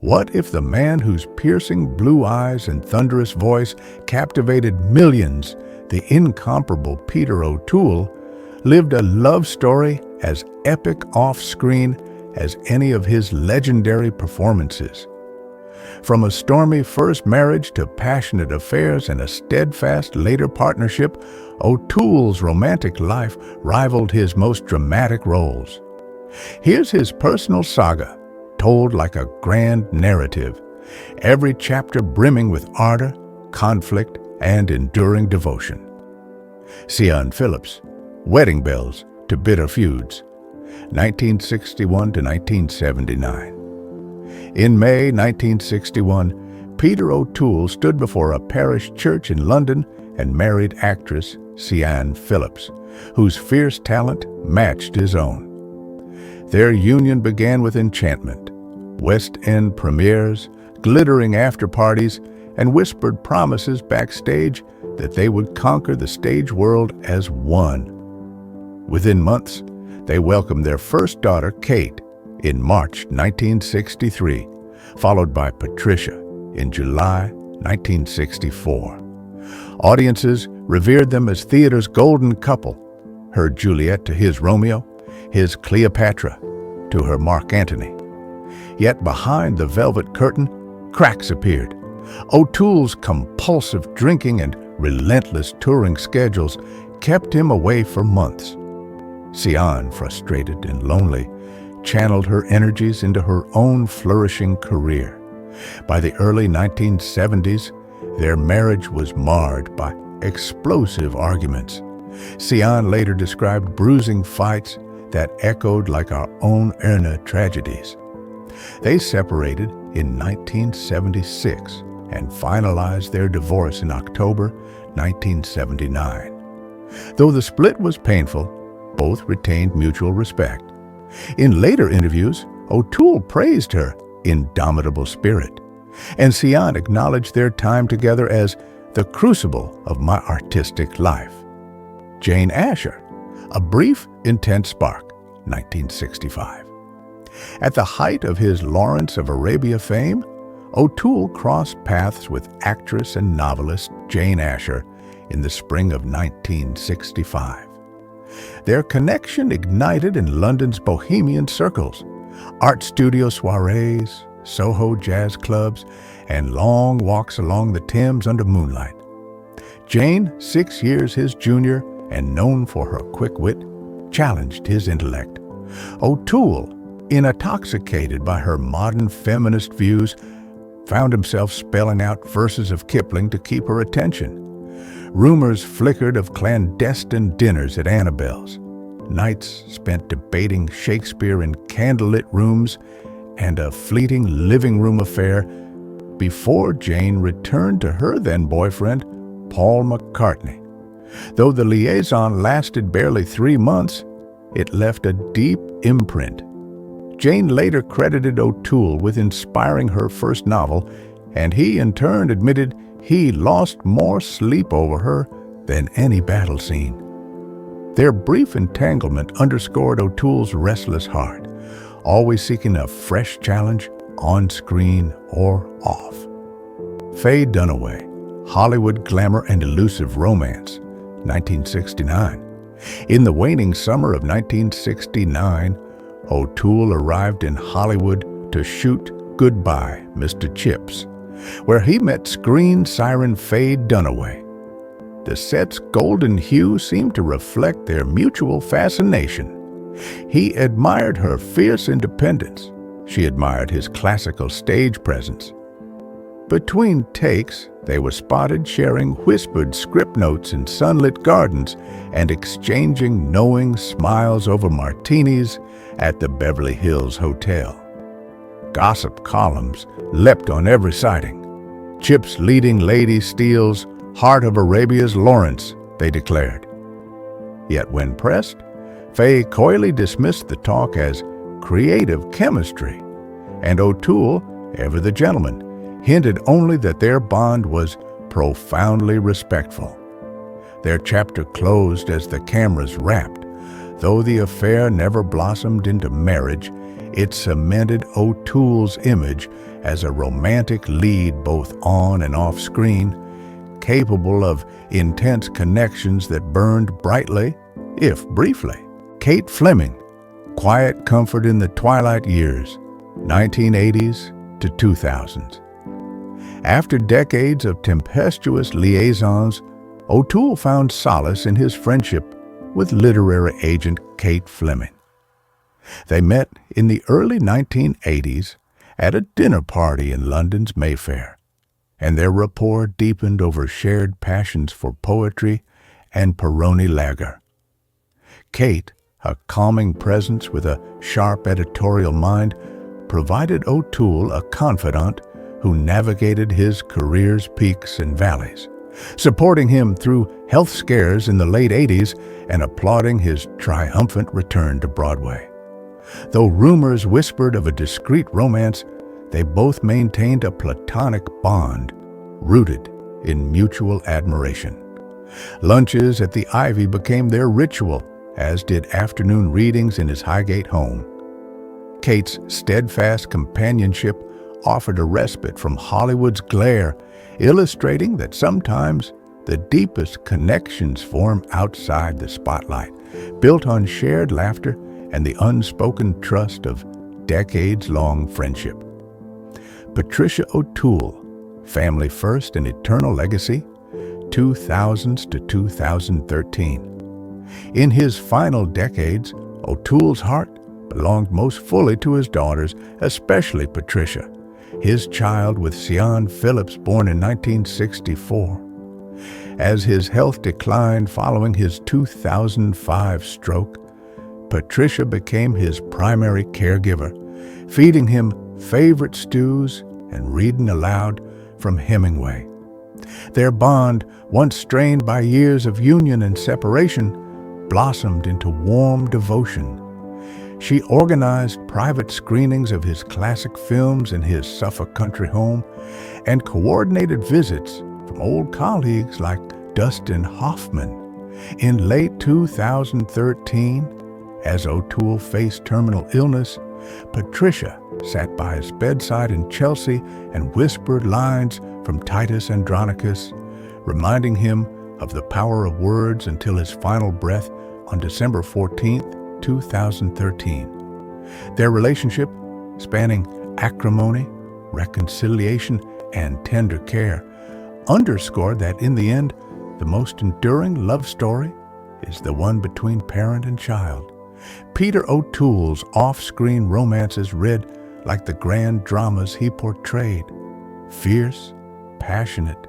What if the man whose piercing blue eyes and thunderous voice captivated millions, the incomparable Peter O'Toole, lived a love story as epic off-screen as any of his legendary performances? From a stormy first marriage to passionate affairs and a steadfast later partnership, O'Toole's romantic life rivaled his most dramatic roles. Here's his personal saga, told like a grand narrative, every chapter brimming with ardor, conflict, and enduring devotion. Sian Phillips, Wedding Bells to Bitter Feuds, 1961 to 1979. In May 1961, Peter O'Toole stood before a parish church in London and married actress Sian Phillips, whose fierce talent matched his own. Their union began with enchantment, West End premieres, glittering after-parties, and whispered promises backstage that they would conquer the stage world as one. Within months, they welcomed their first daughter, Kate, in March 1963, followed by Patricia in July 1964. Audiences revered them as theater's golden couple, her Juliet to his Romeo, his Cleopatra to her Mark Antony. Yet behind the velvet curtain, cracks appeared. O'Toole's compulsive drinking and relentless touring schedules kept him away for months. Sian, frustrated and lonely, channeled her energies into her own flourishing career. By the early 1970s, their marriage was marred by explosive arguments. Sian later described bruising fights that echoed like our own Erna tragedies. They separated in 1976 and finalized their divorce in October 1979. Though the split was painful, both retained mutual respect. In later interviews, O'Toole praised her indomitable spirit, and Sian acknowledged their time together as the crucible of my artistic life. Jane Asher, A Brief, Intense Spark, 1965. At the height of his Lawrence of Arabia fame, O'Toole crossed paths with actress and novelist Jane Asher in the spring of 1965. Their connection ignited in London's bohemian circles, art studio soirees, Soho jazz clubs, and long walks along the Thames under moonlight. Jane, 6 years his junior and known for her quick wit, challenged his intellect. O'Toole, intoxicated by her modern feminist views, found himself spelling out verses of Kipling to keep her attention. Rumors flickered of clandestine dinners at Annabelle's, nights spent debating Shakespeare in candlelit rooms, and a fleeting living room affair before Jane returned to her then-boyfriend, Paul McCartney. Though the liaison lasted barely 3 months, it left a deep imprint. Jane later credited O'Toole with inspiring her first novel, and he in turn admitted he lost more sleep over her than any battle scene. Their brief entanglement underscored O'Toole's restless heart, always seeking a fresh challenge on screen or off. Faye Dunaway, Hollywood Glamour and Elusive Romance, 1969. In the waning summer of 1969, O'Toole arrived in Hollywood to shoot Goodbye, Mr. Chips, where he met screen siren Faye Dunaway. The set's golden hue seemed to reflect their mutual fascination. He admired her fierce independence. She admired his classical stage presence. Between takes, they were spotted sharing whispered script notes in sunlit gardens and exchanging knowing smiles over martinis at the Beverly Hills Hotel. Gossip columns leapt on every sighting. Chip's leading lady steals Heart of Arabia's Lawrence, they declared. Yet when pressed, Faye coyly dismissed the talk as creative chemistry, and O'Toole, ever the gentleman, hinted only that their bond was profoundly respectful. Their chapter closed as the cameras wrapped. Though the affair never blossomed into marriage, It cemented O'Toole's image as a romantic lead both on and off screen, capable of intense connections that burned brightly, if briefly. Kate Fleming, quiet comfort in the twilight years, 1980s to 2000s. After decades of tempestuous liaisons, O'Toole found solace in his friendship with literary agent Kate Fleming. They met in the early 1980s at a dinner party in London's Mayfair, and their rapport deepened over shared passions for poetry and Peroni lager. Kate, a calming presence with a sharp editorial mind, provided O'Toole a confidant who navigated his career's peaks and valleys, supporting him through health scares in the late 80s and applauding his triumphant return to Broadway. Though rumors whispered of a discreet romance, they both maintained a platonic bond rooted in mutual admiration. Lunches at the Ivy became their ritual, as did afternoon readings in his Highgate home. Kate's steadfast companionship offered a respite from Hollywood's glare, illustrating that sometimes the deepest connections form outside the spotlight, built on shared laughter and the unspoken trust of decades-long friendship. Patricia O'Toole, Family First and Eternal Legacy, 2000s to 2013. In his final decades, O'Toole's heart belonged most fully to his daughters, especially Patricia, his child with Sian Phillips, born in 1964. As his health declined following his 2005 stroke, Patricia became his primary caregiver, feeding him favorite stews and reading aloud from Hemingway. Their bond, once strained by years of union and separation, blossomed into warm devotion. She organized private screenings of his classic films in his Suffolk country home and coordinated visits from old colleagues like Dustin Hoffman. In late 2013, as O'Toole faced terminal illness, Patricia sat by his bedside in Chelsea and whispered lines from Titus Andronicus, reminding him of the power of words until his final breath on December 14, 2013. Their relationship, spanning acrimony, reconciliation, and tender care, underscored that in the end, the most enduring love story is the one between parent and child. Peter O'Toole's off-screen romances read like the grand dramas he portrayed, fierce, passionate,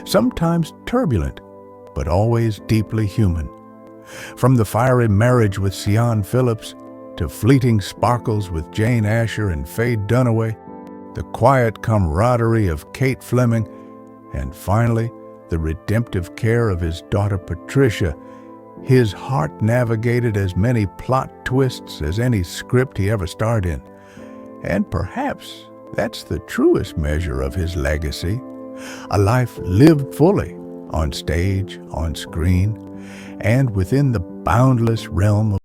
sometimes turbulent, but always deeply human. From the fiery marriage with Sian Phillips to fleeting sparkles with Jane Asher and Faye Dunaway, the quiet camaraderie of Kate Fleming, and finally, the redemptive care of his daughter Patricia, his heart navigated as many plot twists as any script he ever starred in. And perhaps that's the truest measure of his legacy, a life lived fully, on stage, on screen, and within the boundless realm of